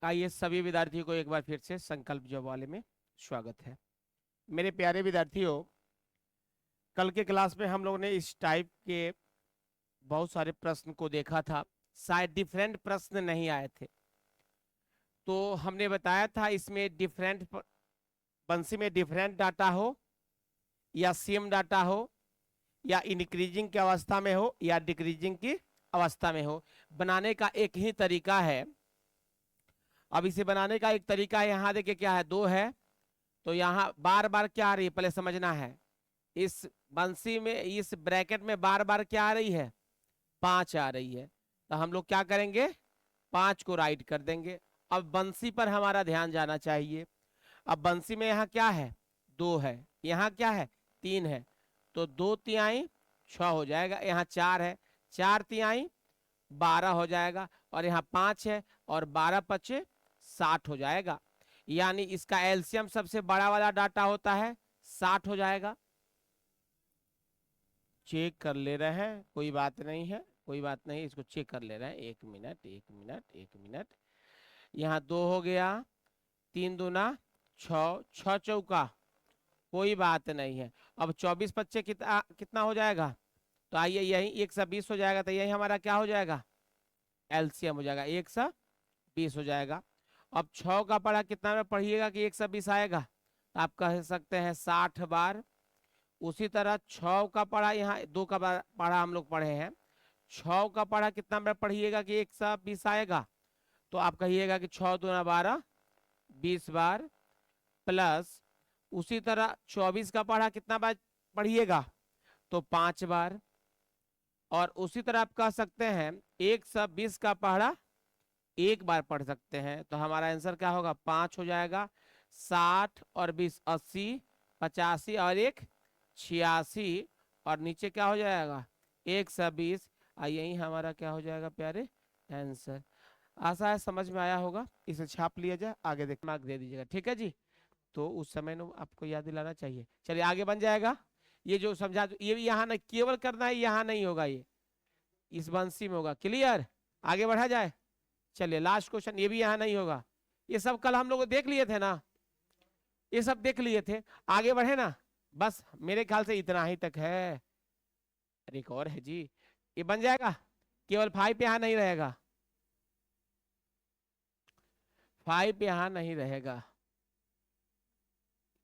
आइए सभी विद्यार्थियों को एक बार फिर से संकल्प जॉब वाले में स्वागत है। मेरे प्यारे विद्यार्थियों, कल के क्लास में हम लोगों ने इस टाइप के बहुत सारे प्रश्न को देखा था। शायद डिफरेंट प्रश्न नहीं आए थे, तो हमने बताया था इसमें डिफरेंट बंसी में डिफरेंट डाटा हो या सेम डाटा हो या इंक्रीजिंग की अवस्था में हो या डिक्रीजिंग की अवस्था में हो, बनाने का एक ही तरीका है। अब इसे बनाने का एक तरीका है, यहाँ देखिए क्या है, 2 है, तो यहाँ बार बार क्या आ रही है पहले समझना है। इस बंसी में, इस ब्रैकेट में बार बार क्या आ रही है, 5 आ रही है, तो हम लोग क्या करेंगे, 5 को राइट कर देंगे। अब बंसी पर हमारा ध्यान जाना चाहिए। अब बंसी में यहाँ क्या है, 2 है, यहाँ क्या है, 3 है, तो 2 तिहाई 6 हो जाएगा, यहाँ 4 है, 4 तिहाई 12 हो जाएगा, और यहाँ 5 है और 12 पचे 60 हो जाएगा। यानी इसका एलसीएम सबसे बड़ा वाला डाटा होता है 60 हो जाएगा। चेक कर ले रहे हैं, कोई बात नहीं है, कोई बात नहीं, इसको चेक कर ले रहे हैं। 1 मिनट 1 मिनट 1 मिनट। यहाँ 2 हो गया, 3 दूना 6, 6 चौका, कोई बात नहीं है। अब 24 पच्चे कितना कितना हो जाएगा, तो आइए यही 120 हो जाएगा, तो यही हमारा क्या हो जाएगा, एलसीएम हो जाएगा, 120 हो जाएगा। अब 6 का पढ़ा कितना में पढ़िएगा कि 120 आएगा, तो आप कह सकते हैं 60 बार। उसी तरह 6 का पढ़ा, यहाँ 2 का पढ़ा हम लोग पढ़े हैं, 6 का पढ़ा कितना में पढ़िएगा कि 120 आएगा, तो आप कहिएगा कि 6 दूना 12, 20 बार, प्लस उसी तरह 24 का पढ़ा कितना बार पढ़िएगा, तो 5 बार। और उसी तरह आप कह सकते हैं 120 का पढ़ा 1 बार पढ़ सकते हैं, तो हमारा आंसर क्या होगा, 5 हो जाएगा। 60 और 20 80, 85 और 1 86, और नीचे क्या हो जाएगा, 120। यही हमारा क्या हो जाएगा प्यारे, आंसर। आशा है समझ में आया होगा, इसे छाप लिया जाए, आगे देख मार्क दे दीजिएगा, ठीक है जी। तो उस समय में आपको याद दिलाना चाहिए। चलिए आगे बन जाएगा। ये जो समझा, ये भी यहाँ नहीं, केवल करना है, यहाँ नहीं होगा, ये इस बंसी में होगा। क्लियर, आगे बढ़ा जाए। चलिए लास्ट क्वेश्चन, ये भी यहाँ नहीं होगा। ये सब कल हम लोग देख लिए थे ना, ये सब देख लिए थे, आगे बढ़े ना। बस मेरे ख्याल से इतना ही तक है। अरे एक और है जी, ये बन जाएगा, केवल 5 यहाँ नहीं रहेगा, 5 यहाँ नहीं रहेगा,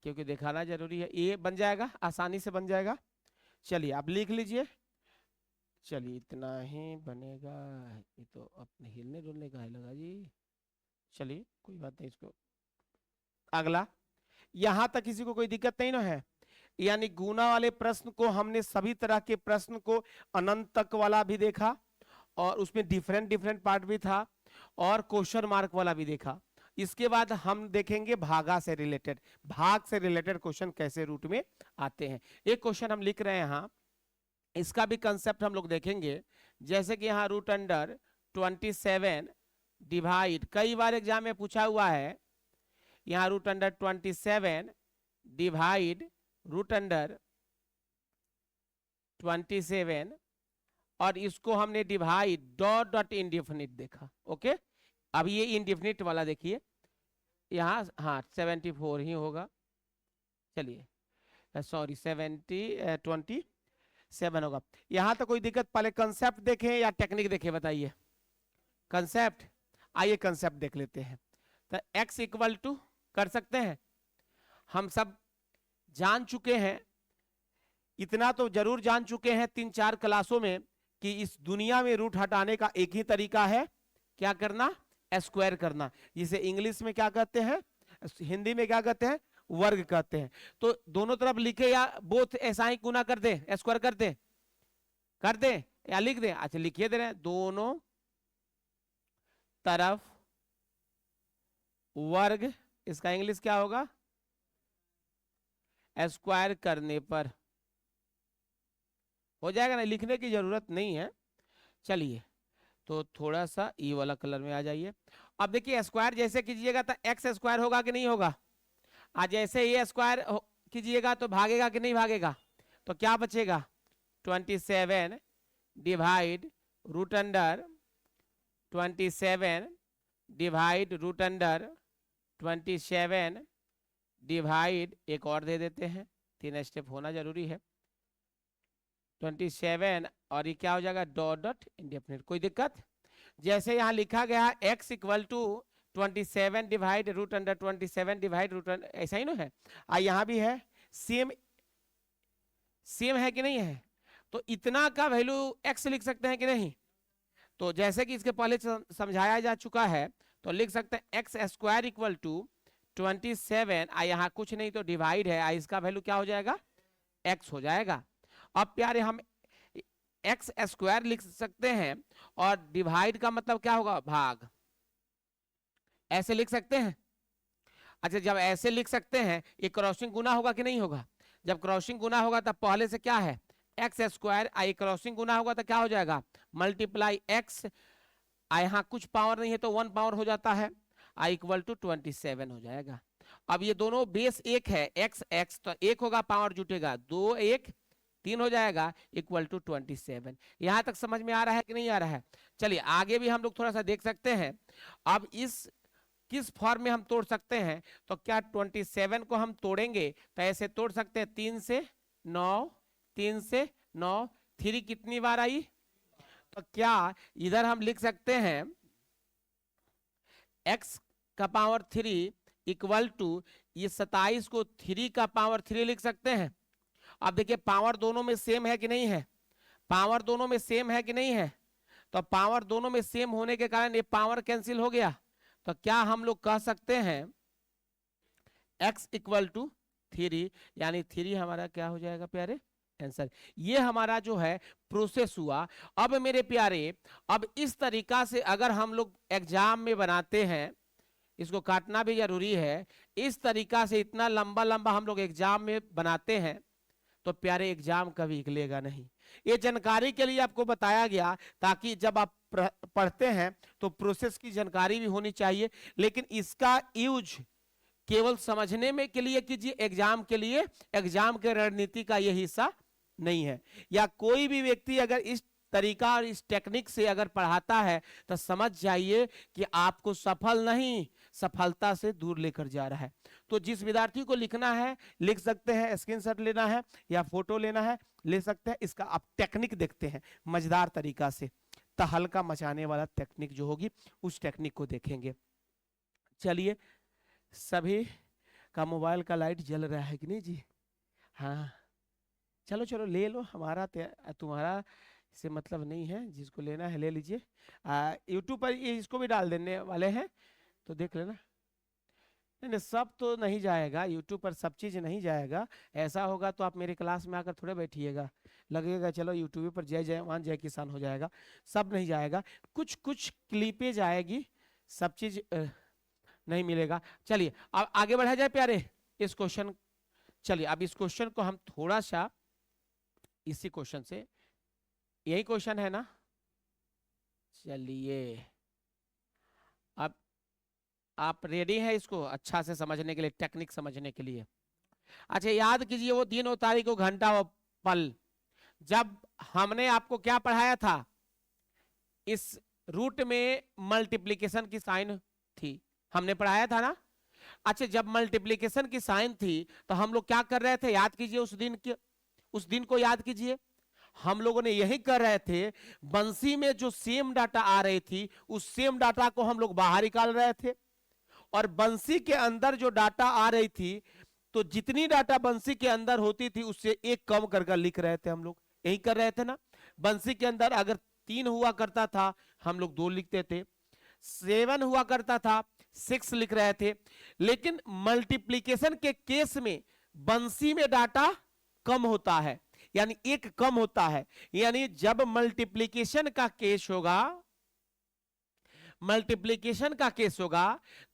क्योंकि दिखाना जरूरी है। ये बन जाएगा, आसानी से बन जाएगा। चलिए आप लिख लीजिए। चलिए इतना ही बनेगा, ये तो अपने हिलने डुलने का है लगा जी। चलिए कोई बात नहीं, इसको अगला, यहां तक किसी को कोई दिक्कत नहीं ना है। यानी गुना वाले प्रश्न को हमने, सभी तरह के प्रश्न को, अनंत तक वाला भी देखा, और उसमें डिफरेंट डिफरेंट पार्ट भी था, और क्वेश्चन मार्क वाला भी देखा। इसके बाद हम देखेंगे भागा से रिलेटेड, भाग से रिलेटेड क्वेश्चन कैसे रूट में आते हैं। एक क्वेश्चन हम लिख रहे हैं यहाँ, इसका भी कंसेप्ट हम लोग देखेंगे। जैसे कि यहाँ रूट अंडर 27 डिवाइड, कई बार एग्जाम में पूछा हुआ है, यहाँ root under 27 divide root under 27, और इसको हमने डिवाइड डॉट डॉट इंडिफिनिट देखा। ओके, अब ये इंडिफिनिट वाला देखिए, यहाँ हाँ 74 ही होगा, चलिए सॉरी 27 होगा। यहां तक कोई दिक्कत, पहले कंसेप्ट देखें या टेक्निक देखें, बताइए। कंसेप्ट, आइए कंसेप्ट देख लेते हैं। तो x इक्वल टू कर सकते हैं, हम सब जान चुके हैं, इतना तो जरूर जान चुके हैं 3-4 क्लासों में, कि इस दुनिया में रूट हटाने का एक ही तरीका है, क्या करना, स्क्वायर करना, जिसे इंग्लिश में क्या कहते हैं, हिंदी में क्या कहते हैं, वर्ग कहते हैं। तो दोनों तरफ लिखे या बोथ ऐसा ही गुना कर दे, स्क्वायर कर दे या लिख दे, अच्छा लिखिए दे रहे हैं, दोनों तरफ वर्ग, इसका इंग्लिश क्या होगा, स्क्वायर करने पर हो जाएगा ना, लिखने की जरूरत नहीं है। चलिए तो थोड़ा सा ई वाला कलर में आ जाइए। अब देखिए स्क्वायर जैसे कीजिएगा तो एक्स स्क्वायर होगा कि नहीं होगा, आज जैसे ये स्क्वायर कीजिएगा तो भागेगा कि नहीं भागेगा, तो क्या बचेगा, 27 divide root under 27 divide root under 27 divide, एक और दे देते हैं, 3 स्टेप होना जरूरी है, 27 और ये क्या हो जाएगा डॉट डॉट इंडेफिनिट। कोई दिक्कत? जैसे यहाँ लिखा गया x equal to 27 divide root under 27 divide root under, ऐसा ही ना है, यहाँ भी है, सेम सेम है कि नहीं है? तो इतना का वैल्यू x लिख सकते हैं कि नहीं? तो जैसे कि इसके पहले समझाया जा चुका है, तो लिख सकते हैं एक्स स्क्वायर इक्वल टू 27, यहाँ कुछ नहीं तो डिवाइड है, इसका वैल्यू क्या हो जाएगा x हो जाएगा। अब प्यारे हम एक्स स्क्वायर लिख सकते हैं और डिवाइड का मतलब क्या होगा भाग, ऐसे लिख सकते हैं। अच्छा जब ऐसे लिख सकते हैं, ये क्रॉसिंग गुना होगा कि नहीं होगा? जब क्रॉसिंग गुना होगा तब पहले से क्या है एक्स स्क्वायर, आई क्रॉसिंग गुना होगा तो क्या हो जाएगा मल्टीप्लाई एक्स, यहाँ कुछ पावर नहीं है तो 1 पावर हो जाता है, आई इक्वल टू 27 हो जाएगा। अब ये दोनों बेस एक है, एक्स एक्स तो एक होगा, पावर जुटेगा 2 1 3 हो जाएगा इक्वल टू 27। यहां तक समझ में आ रहा है कि नहीं आ रहा है? चलिए आगे भी हम लोग थोड़ा सा देख सकते हैं। अब इस किस फॉर्म में हम तोड़ सकते हैं, तो क्या 27 को हम तोड़ेंगे तो ऐसे तोड़ सकते हैं 3 से 9, 3 से 9, 3 कितनी बार आई? तो क्या इधर हम लिख सकते हैं x का पावर 3 इक्वल टू ये 27 को 3 का पावर 3 लिख सकते हैं। अब देखिए पावर दोनों में सेम है कि नहीं है? पावर दोनों में सेम है कि नहीं है? तो पावर दोनों में सेम होने के कारण ये पावर कैंसिल हो गया, तो क्या हम लोग कह सकते हैं x इक्वल टू 3, यानी 3 हमारा क्या हो जाएगा प्यारे आंसर। ये हमारा जो है प्रोसेस हुआ। अब मेरे प्यारे अब इस तरीका से अगर हम लोग एग्जाम में बनाते हैं, इसको काटना भी जरूरी है, इस तरीका से इतना लंबा लंबा हम लोग एग्जाम में बनाते हैं तो प्यारे एग्जाम कभी निकलेगा नहीं। ये जानकारी के लिए आपको बताया गया ताकि जब आप पढ़ते हैं तो प्रोसेस की जानकारी भी होनी चाहिए, लेकिन इसका यूज केवल समझने में के लिए कीजिए, एग्जाम के लिए, एग्जाम के रणनीति का ये हिस्सा नहीं है। या कोई भी व्यक्ति अगर इस तरीका और इस टेक्निक से अगर पढ़ाता है तो समझ जाइए कि आपको सफल नहीं सफलता से दूर लेकर जा रहा है। तो जिस विद्यार्थी को लिखना है लिख सकते हैं, स्क्रीनशॉट लेना है या फोटो लेना है ले सकते हैं। इसका आप टेक्निक देखते हैं मजेदार तरीका से, तहलका मचाने वाला टेक्निक जो होगी उस टेक्निक को देखेंगे। चलिए सभी का मोबाइल का लाइट जल रहा है कि नहीं जी? हाँ चलो चलो ले लो, हमारा तुम्हारा से मतलब नहीं है, जिसको लेना है ले लीजिए। यूट्यूब पर इसको भी डाल देने वाले हैं तो देख लेना। नहीं सब तो नहीं जाएगा यूट्यूब पर, सब चीज़ नहीं जाएगा। ऐसा होगा तो आप मेरे क्लास में आकर थोड़े बैठिएगा, लगेगा चलो यूट्यूब पर जय जयवान जय किसान हो जाएगा। सब नहीं जाएगा, कुछ कुछ क्लिपें जाएगी, सब चीज़ नहीं मिलेगा। चलिए अब आगे बढ़ा जाए प्यारे इस क्वेश्चन। चलिए अब इस क्वेश्चन को हम थोड़ा सा इसी क्वेश्चन से, यही क्वेश्चन है ना? चलिए अब आप रेडी हैं इसको अच्छा से समझने के लिए, टेक्निक समझने के लिए? अच्छा याद कीजिए वो दिन और तारीख को घंटा और पल, जब हमने आपको क्या पढ़ाया था, इस रूट में मल्टीप्लिकेशन की साइन थी, हमने पढ़ाया था ना? अच्छा जब मल्टीप्लिकेशन की साइन थी तो हम लोग क्या कर रहे थे याद कीजिए, उस दिन को याद कीजिए। हम लोगों ने यही कर रहे थे, बंसी में जो सेम डाटा आ रही थी उस सेम डाटा को हम लोग बाहर निकाल रहे थे, और बंसी के अंदर जो डाटा आ रही थी तो जितनी डाटा बंसी के अंदर होती थी उससे एक कम करके लिख रहे थे हम लोग, यही कर रहे थे ना? बंसी के अंदर अगर 3 हुआ करता था हम लोग 2 लिखते थे, 7 हुआ करता था 6 लिख रहे थे। लेकिन मल्टीप्लिकेशन के केस में बंसी में डाटा कम होता है, यानी एक कम होता है, यानी जब मल्टीप्लिकेशन का केस होगा, मल्टीप्लिकेशन का केस होगा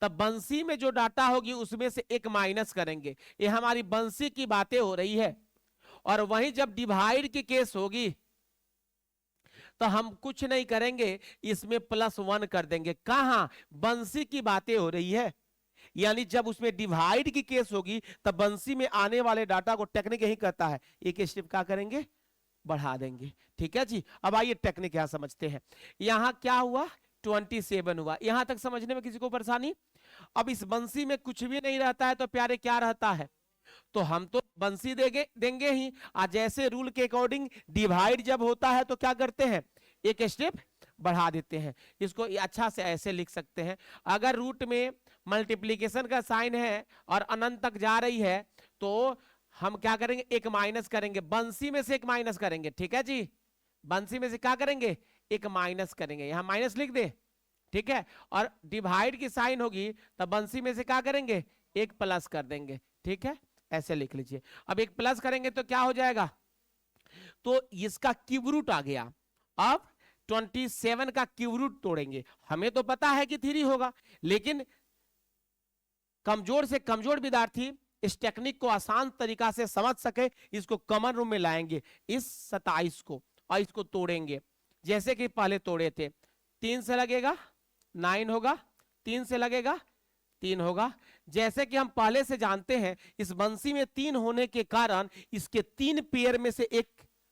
तब बंसी में जो डाटा होगी उसमें से एक माइनस करेंगे। ये हमारी बंसी की बातें हो रही है। और वहीं जब डिवाइड की केस होगी तो हम कुछ नहीं करेंगे, इसमें +1 कर देंगे। कहां? बंसी की बातें हो रही है, यानी जब उसमें डिवाइड की केस होगी तब बंसी में आने वाले डाटा को टेक्निक यही कहता है, एक स्टेप क्या करेंगे बढ़ा देंगे। ठीक है जी, अब आइए टेक्निक यहां समझते हैं। यहां क्या हुआ, 27 हुआ। यहां तक समझने में किसी को परेशानी? अब इस बंसी में कुछ भी नहीं रहता है तो प्यारे क्या रहता है, तो हम तो बंसी देंगे ही। आज जैसे रूल के अकॉर्डिंग डिवाइड जब होता है तो क्या करते हैं, एक स्टेप बढ़ा देते हैं। इसको अच्छा से ऐसे लिख सकते हैं, अगर रूट में मल्टीप्लीकेशन का साइन है और अनंत तक जा रही है तो हम क्या करेंगे, एक माइनस करेंगे, बंसी में से एक माइनस करेंगे। ठीक है जी, बंसी में से क्या करेंगे, एक माइनस करेंगे, यहां माइनस लिख दे। ठीक है, और डिवाइड की साइन होगी तब बंसी में से क्या करेंगे, एक प्लस कर देंगे। ठीक है, ऐसे लिख लीजिए। अब एक प्लस करेंगे तो क्या हो जाएगा, तो इसका क्यूब रूट आ गया। अब 27 का क्यूब रूट तोड़ेंगे, हमें तो पता है कि 3 होगा, लेकिन कमजोर से कमजोर विद्यार्थी इस टेक्निक को आसान तरीका से समझ सके, इसको कॉमन रूम में लाएंगे इस 27 को और इसको तोड़ेंगे जैसे कि पहले तोड़े थे। 3 से लगेगा 9 होगा, 3 से लगेगा 3 होगा। जैसे कि हम पहले से जानते हैं इस बंसी में 3 होने के कारण इसके 3 पेयर में से एक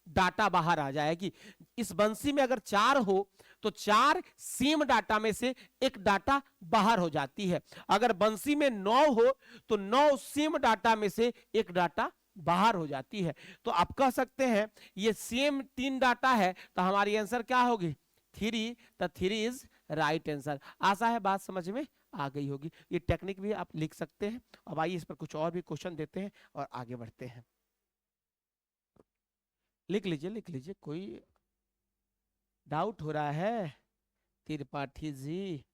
डाटा बाहर आ जाएगी। इस बंसी में अगर 4 हो तो 4 सेम डाटा में से एक डाटा बाहर हो जाती है। अगर बंसी में 9 हो तो 9 सेम डाटा में से एक डाटा बाहर हो जाती है। तो आप कह सकते हैं ये सेम 3 डाटा है तो हमारी आंसर क्या होगी, 3। तो 3 इज राइट आंसर। आशा है बात समझ में आ गई होगी। ये टेक्निक भी आप लिख सकते हैं। अब आइए इस पर कुछ और भी क्वेश्चन देते हैं और आगे बढ़ते हैं। लिख लीजिए लिख लीजिए, कोई डाउट हो रहा है त्रिपाठी जी?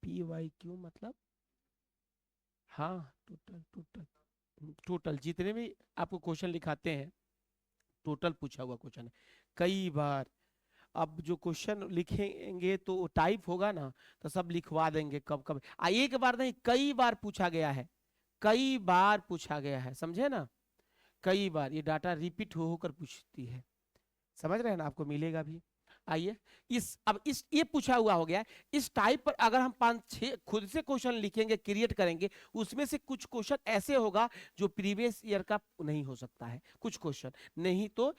PYQ मतलब? हाँ, टोटल टोटल टोटल जितने भी आपको क्वेश्चन लिखाते हैं टोटल पूछा हुआ क्वेश्चन है कई बार। अब जो क्वेश्चन लिखेंगे तो टाइप होगा ना तो सब लिखवा देंगे कब कब। एक बार नहीं, कई बार पूछा गया है, कई बार पूछा गया है, समझे ना, कई बार ये डाटा रिपीट हो होकर पूछती है। समझ रहे हैं ना, आपको मिलेगा भी। आइए इस ये पूछा हुआ हो गया है। इस टाइप पर अगर हम 5-6 खुद से क्वेश्चन लिखेंगे, क्रिएट करेंगे, उसमें से कुछ क्वेश्चन ऐसे होगा जो प्रीवियस ईयर का नहीं हो सकता है, कुछ क्वेश्चन नहीं तो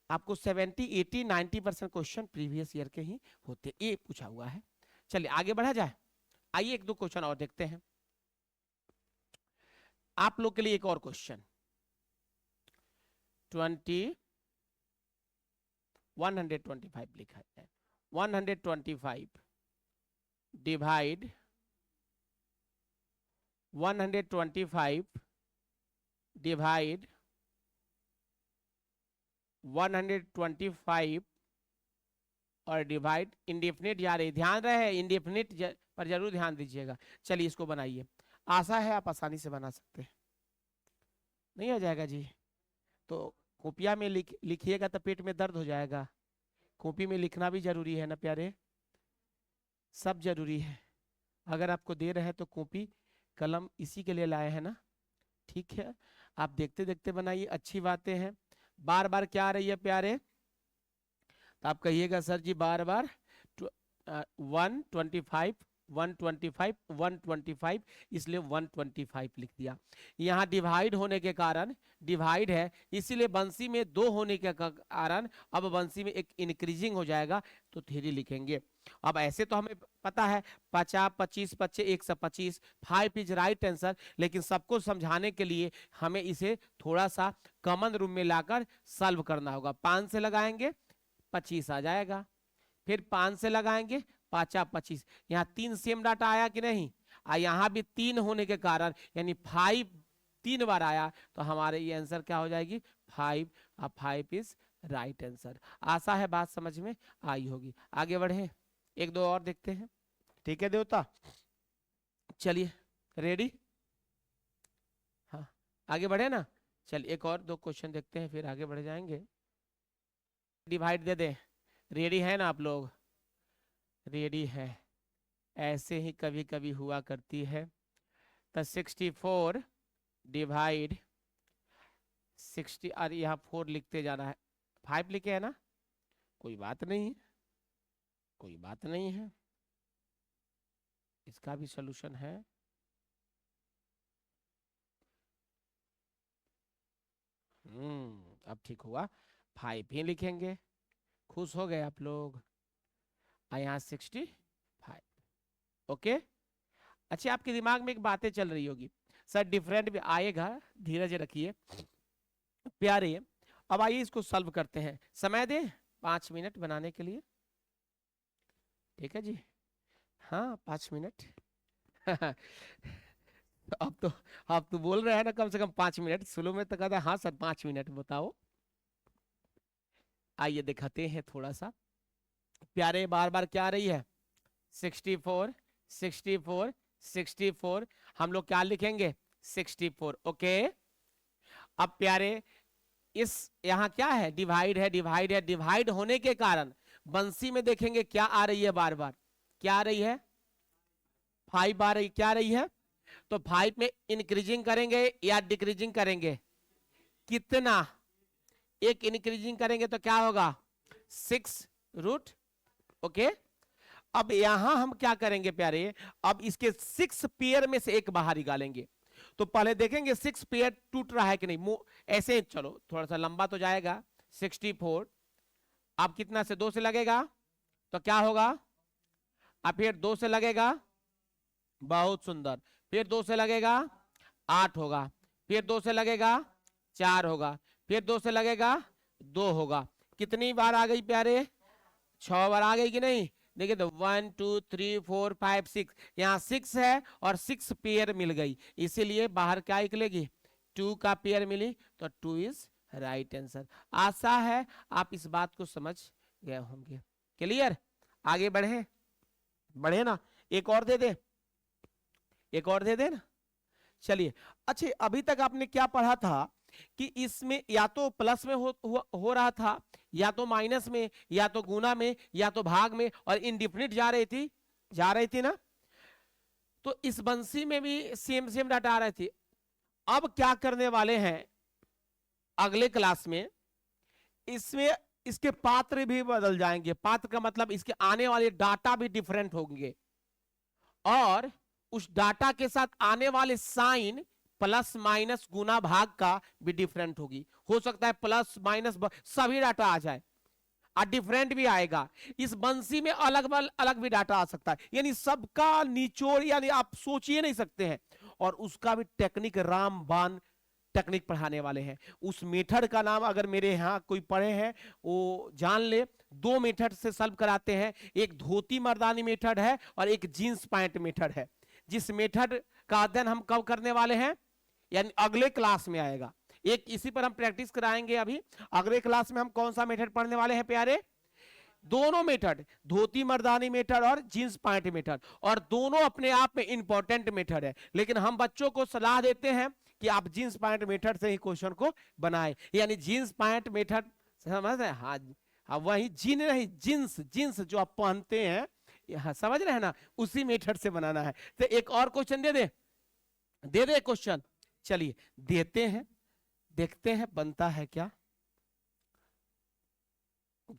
आपको 70, 80, 90% क्वेश्चन प्रीवियस ईयर के ही होते, ये पूछा हुआ है। चलिए आगे बढ़ा जाए। आइए एक दो क्वेश्चन और देखते हैं आप लोग के लिए। एक और क्वेश्चन 125 लिखा है। 125 डिवाइड 125 डिवाइड 125 और डिवाइड इंडेफिनिट जा रही, ध्यान रहे इंडेफिनिट पर जरूर ध्यान दीजिएगा। चलिए इसको बनाइए, आशा है आप आसानी से बना सकते हैं। नहीं आ जाएगा जी तो कॉपिया में लिखिएगा तो पेट में दर्द हो जाएगा। कॉपी में लिखना भी जरूरी है ना प्यारे, सब जरूरी है। अगर आपको दे रहे हैं तो कॉपी कलम इसी के लिए लाए हैं ना। ठीक है, आप देखते देखते बनाइए, अच्छी बातें हैं। बार बार क्या आ रही है प्यारे, तो आप कहिएगा सर जी बार बार 125 125 125, इसलिए 125 लिख दिया। यहाँ डिवाइड होने के कारण, डिवाइड है इसीलिए बंसी में 2 होने के कारण अब बंसी में एक इंक्रीजिंग हो जाएगा तो 3 लिखेंगे। अब ऐसे तो हमें पता है 50 25 25 125, 5 इज राइट आंसर, लेकिन सबको समझाने के लिए हमें इसे थोड़ा सा कॉमन रूम में लाकर सॉल्व करना होगा। 5 से लगाएंगे 25 आ जाएगा, फिर 5 से लगाएंगे 5 25, यहाँ 3 सेम डाटा आया कि नहीं, यहाँ भी 3 होने के कारण यानी 5 3 बार आया तो हमारे ये आंसर क्या हो जाएगी 5। अब 5 इज राइट आंसर। आशा है बात समझ में आई होगी। आगे बढ़े, एक दो और देखते हैं। ठीक है देवता, चलिए रेडी, हाँ आगे बढ़े ना। चलिए एक और 2 क्वेश्चन देखते हैं फिर आगे बढ़ जाएंगे। डिवाइड दे दे, रेडी है ना आप लोग, रेडी है। ऐसे ही कभी कभी हुआ करती है। तो 64 डिवाइड 60, और यहाँ 4 लिखते जाना है, 5 लिखे है ना, कोई बात नहीं है, कोई बात नहीं है। इसका भी सॉल्यूशन है। अब ठीक हुआ। 5 ही लिखेंगे। खुश हो गए आप लोग। यहाँ 65। ओके। अच्छा, आपके दिमाग में एक बातें चल रही होगी, सर डिफरेंट भी आएगा, धीरज रखिए प्यारे। अब आइए इसको सॉल्व करते हैं। समय दे 5 मिनट बनाने के लिए। ठीक है जी, हाँ 5 मिनट। अब तो बोल रहे हैं ना कम से कम 5 मिनट। शुरू में तो कहता हाँ सर 5 मिनट बताओ। आइए दिखाते हैं थोड़ा सा प्यारे। बार बार क्या आ रही है? 64, 64, 64। हम लोग क्या लिखेंगे? 64। ओके। अब प्यारे इस यहाँ क्या है? डिवाइड है, डिवाइड है। डिवाइड होने के कारण बंसी में देखेंगे क्या आ रही है? बार बार क्या आ रही है? 5 आ रही। क्या आ रही है? तो 5 में इंक्रीजिंग करेंगे या डिक्रीजिंग करेंगे? कितना? एक इंक्रीजिंग करेंगे तो क्या होगा? 6 रूट। ओके। अब यहां हम क्या करेंगे प्यारे? अब इसके 6 पेयर में से एक बाहर निकालेंगे। तो पहले देखेंगे 6 पेयर टूट रहा है कि नहीं। ऐसे ही चलो, थोड़ा सा लंबा तो जाएगा। 64 अब कितना से? 2 से लगेगा तो क्या होगा? अब फिर 2 से लगेगा, बहुत सुंदर। फिर 2 से लगेगा 8 होगा। फिर 2 से लगेगा 4 होगा। फिर 2 से लगेगा 2 होगा। कितनी बार आ गई प्यारे? 6 बार आ गई कि नहीं? देखिए तो 1 2 3 4 5 6, यहाँ 6 है और 6 पेयर मिल गई, इसीलिए बाहर क्या निकलेगी? 2 का पेयर मिली, तो 2 इज राइट आंसर। आशा है आप इस बात को समझ गए होंगे। क्लियर? आगे बढ़े? बढ़े ना? एक और दे दे, एक और दे दे ना। चलिए। अच्छा, अभी तक आपने क्या पढ़ा था कि इसमें या तो प्लस में हो रहा था, या तो माइनस में, या तो गुना में, या तो भाग में, और इंडिफिनिट जा रही थी ना। तो इस बंसी में भी सेम सेम डाटा आ रहे थे। अब क्या करने वाले हैं अगले क्लास में, इसमें इसके पात्र भी बदल जाएंगे। पात्र का मतलब इसके आने वाले डाटा भी डिफरेंट होंगे, और उस डाटा के साथ आने वाले साइन प्लस माइनस गुना भाग का भी डिफरेंट होगी। हो सकता है प्लस माइनस सभी डाटा आ जाए, और डिफरेंट भी आएगा। इस बंसी में अलग अलग भी डाटा आ सकता है, यानी सबका निचोड़ यानी आप सोच ही नहीं सकते हैं। और उसका भी टेक्निक रामबाण टेक्निक पढ़ाने वाले हैं। उस मेथड का नाम अगर मेरे यहाँ कोई पढ़े हैं वो जान ले। 2 मेथड से सॉल्व कराते हैं, एक धोती मर्दानी मेथड है और एक जींस पैंट मेथड है। जिस मेथड का अध्ययन हम कब करने वाले हैं, यानी अगले क्लास में आएगा। एक इसी पर हम प्रैक्टिस कराएंगे अभी। अगले क्लास में हम कौन सा मेथड पढ़ने वाले हैं प्यारे? दोनों मेथड, धोती मर्दानी मेथड और जींस पैंट मेथड, और दोनों अपने आप में इंपॉर्टेंट मेथड है। लेकिन हम बच्चों को सलाह देते हैं कि आप जींस पैंट मेथड से ही क्वेश्चन को बनाएं। यानी जींस पैंट मेथड समझ रहे हैं? हाँ, हाँ वही जीन नहीं, जींस, जींस जो आप पहनते हैं, यहाँ समझ रहे हैं ना, उसी मेथड से बनाना है। तो एक और क्वेश्चन दे दे क्वेश्चन। चलिए देते हैं, देखते हैं बनता है क्या।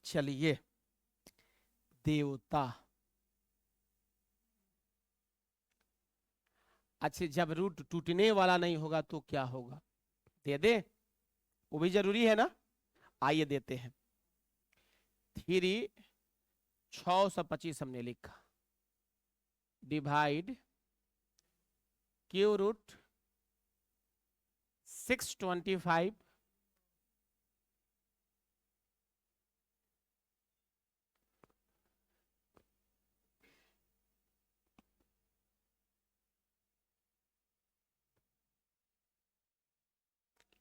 चलिए, देवता। अच्छा, जब रूट टूटने वाला नहीं होगा तो क्या होगा? दे दे, वो भी जरूरी है ना। आइए देते हैं। 625 हमने लिखा, डिवाइड क्यू रूट 625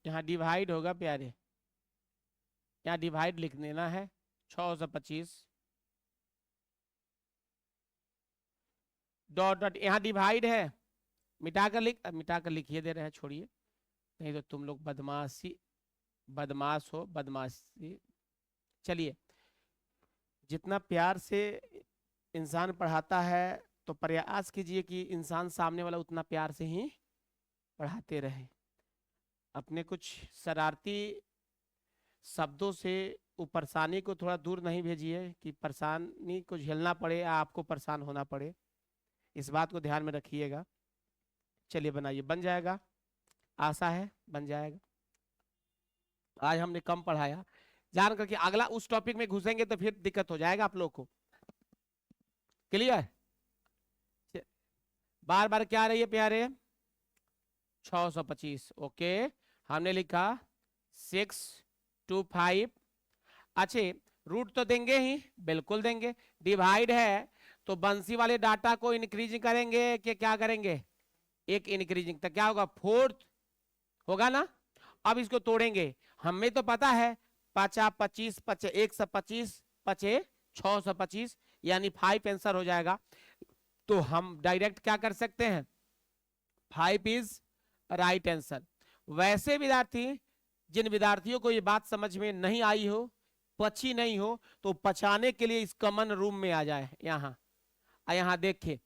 यहाँ डिवाइड होगा प्यारे, यहाँ डिवाइड लिख देना है। 625 डॉट डॉट, यहाँ डिवाइड है, मिटाकर लिखिए दे रहे हैं, छोड़िए, नहीं तो तुम लोग बदमाश हो, बदमाशी। चलिए, जितना प्यार से इंसान पढ़ाता है तो प्रयास कीजिए कि इंसान सामने वाला उतना प्यार से ही पढ़ाते रहे। अपने कुछ शरारती शब्दों से वो परेशानी को थोड़ा दूर नहीं भेजिए कि परेशानी को झेलना पड़े या आपको परेशान होना पड़े। इस बात को ध्यान में रखिएगा। चलिए बनाइए, बन जाएगा, आशा है बन जाएगा। आज हमने कम पढ़ाया, जान करके अगला उस टॉपिक में घुसेंगे तो फिर दिक्कत हो जाएगा आप लोग को। क्लियर? बार बार क्या आ रही है प्यारे? 625। ओके, हमने लिखा 625। अच्छे, रूट तो देंगे ही, बिल्कुल देंगे। डिवाइड है तो बंसी वाले डाटा को इंक्रीजिंग करेंगे कि क्या करेंगे? एक इंक्रीजिंग, तो क्या होगा? फोर्थ होगा ना। अब इसको तोड़ेंगे, हमें तो पता है 5 25 5 125 5 625 यानी 5 आंसर हो जाएगा। तो हम डायरेक्ट क्या कर सकते हैं? 5 इज राइट आंसर। वैसे विद्यार्थी, जिन विद्यार्थियों को ये बात समझ में नहीं आई हो, पची नहीं हो, तो पचाने के लिए इस कॉमन रूम में आ जाए। यहाँ देखिए,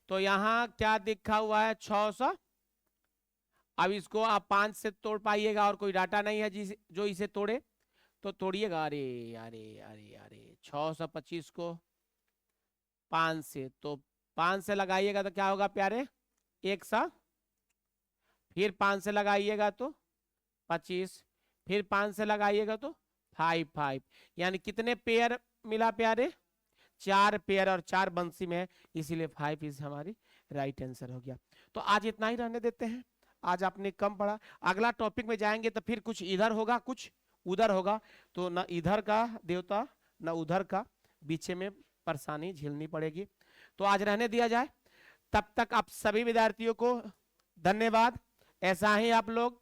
तो यहाँ क्या लिखा हुआ है? 600। अब इसको आप 5 से तोड़ पाइएगा और कोई डाटा नहीं है जो इसे तोड़े, तो तोड़िएगा। अरे अरे अरे अरे, 625 को 5 से, तो 5 से लगाइएगा तो क्या होगा प्यारे? 100। फिर 5 से लगाइएगा तो 25, फिर 5 से लगाइएगा तो 5 यानी कितने पेयर मिला प्यारे? 4 पेयर, और 4 बंसी में है, इसीलिए 5 इज हमारी राइट आंसर हो गया। तो आज इतना ही रहने देते हैं, आज आपने कम पढ़ा। अगला टॉपिक में जाएंगे तो फिर कुछ इधर होगा कुछ उधर होगा, तो न इधर का देवता न उधर का, बीच में परेशानी झेलनी पड़ेगी। तो आज रहने दिया जाए। तब तक आप सभी विद्यार्थियों को धन्यवाद। ऐसा ही आप लोग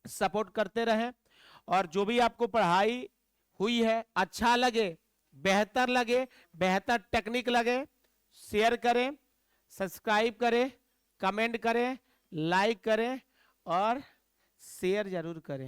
सपोर्ट करते रहें, और जो भी आपको पढ़ाई हुई है अच्छा लगे, बेहतर लगे, बेहतर टेक्निक लगे, शेयर करें, सब्सक्राइब करें, कमेंट करें, लाइक करें और शेयर जरूर करें।